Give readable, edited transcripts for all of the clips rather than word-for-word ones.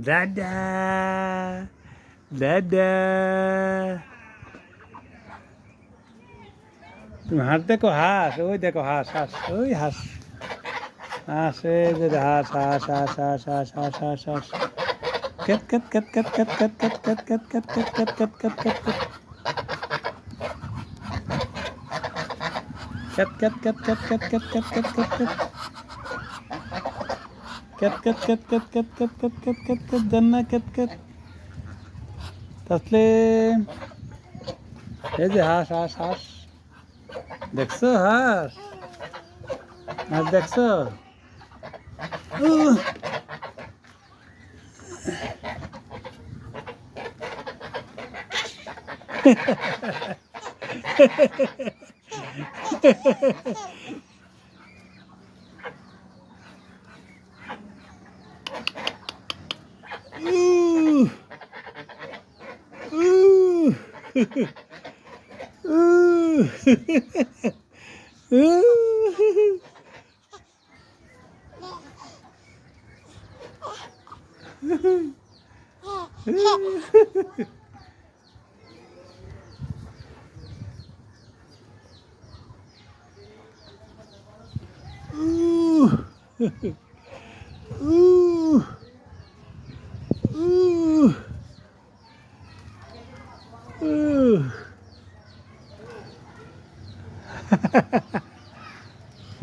দাদা দাদা তুমি হাঁস দেখো, হাঁস ওই দেখো, হাঁস হাঁস ওই হাঁস হাঁস এই যে হাঁস হাঁস হাঁস হাঁস হাঁস হাঁস হাঁস হাঁস কেট কেট কেট কেট কেট কেট কেট কেট কেট কেট কেট কেট কেট কেট কেট Ket ket ket ket ket ket ket ket ket ket ket ket ket ket ket ket ket ket ket ket জান্না ket ket তাসলিম এই যে হাঁস হাঁস হাঁস দেখছো হাঁস হাঁস দেখছো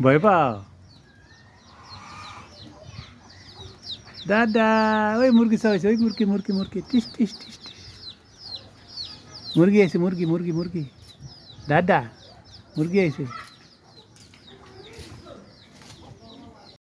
ভয় পাও দাদা ওই মুরগি চাইছে ওই মুরগি মুরগি মুরগি টিস টিস টিস টিস মুরগি আইছে মুরগি মুরগি মুরগি দাদা মুরগি আইছে